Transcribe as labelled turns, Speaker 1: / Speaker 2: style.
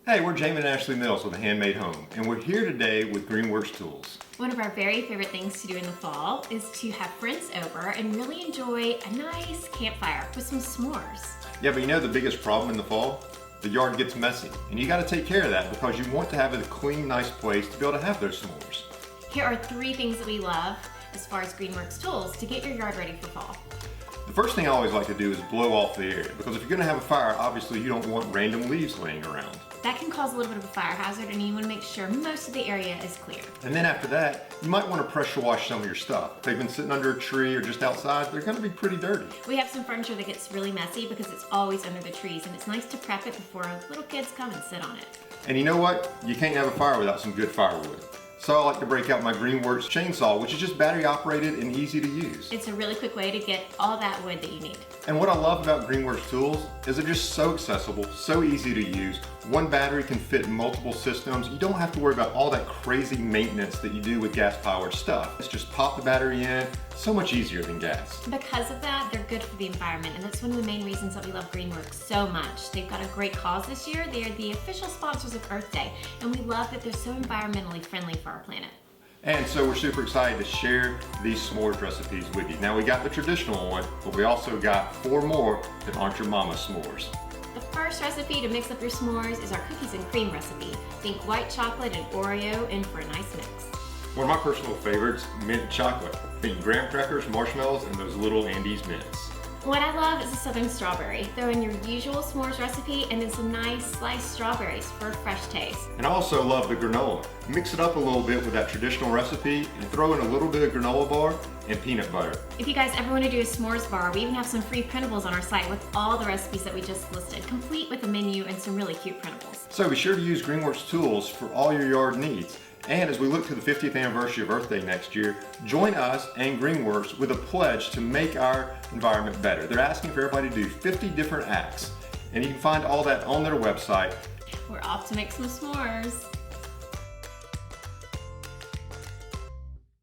Speaker 1: Hey, we're Jamie and Ashley Mills with A Handmade Home, and we're here today with Greenworks tools.
Speaker 2: One of our very favorite things to do in the fall is to have friends over and really enjoy a nice campfire with some s'mores.
Speaker 1: Yeah, but you know the biggest problem in the fall? The yard gets messy, and you gotta take care of that because you want to have a clean, nice place to be able to have those s'mores.
Speaker 2: Here are 3 things that we love as far as Greenworks tools to get your yard ready for fall.
Speaker 1: The first thing I always like to do is blow off the air, because if you're gonna have a fire, obviously you don't want random leaves laying around.
Speaker 2: That can cause a little bit of a fire hazard, and you want to make sure most of the area is clear.
Speaker 1: And then after that, you might want to pressure wash some of your stuff. If they've been sitting under a tree or just outside, they're gonna be pretty dirty.
Speaker 2: We have some furniture that gets really messy because it's always under the trees, and it's nice to prep it before little kids come and sit on it.
Speaker 1: And you know what? You can't have a fire without some good firewood. So I like to break out my Greenworks chainsaw, which is just battery operated and easy to use.
Speaker 2: It's a really quick way to get all that wood that you need.
Speaker 1: And what I love about Greenworks tools is they're just so accessible, so easy to use. One battery can fit in multiple systems. You don't have to worry about all that crazy maintenance that you do with gas-powered stuff. It's just pop the battery in, so much easier than gas.
Speaker 2: Because of that, they're good for the environment, and that's one of the main reasons that we love Greenworks so much. They've got a great cause this year. They are the official sponsors of Earth Day, and we love that they're so environmentally friendly for our planet.
Speaker 1: And so we're super excited to share these s'mores recipes with you. Now we got the traditional one, but we also got 4 more that aren't your mama's s'mores.
Speaker 2: The first recipe to mix up your s'mores is our cookies and cream recipe. Think white chocolate and Oreo in for a nice mix.
Speaker 1: One of my personal favorites, mint chocolate. Think graham crackers, marshmallows, and those little Andes mints.
Speaker 2: What I love is a southern strawberry. Throw in your usual s'mores recipe and then some nice sliced strawberries for a fresh taste.
Speaker 1: And I also love the granola. Mix it up a little bit with that traditional recipe and throw in a little bit of granola bar and peanut butter.
Speaker 2: If you guys ever want to do a s'mores bar, we even have some free printables on our site with all the recipes that we just listed, complete with a menu and some really cute printables.
Speaker 1: So be sure to use Greenworks tools for all your yard needs. And as we look to the 50th anniversary of Earth Day next year, join us and Greenworks with a pledge to make our environment better. They're asking for everybody to do 50 different acts, and you can find all that on their website.
Speaker 2: We're off to make some s'mores.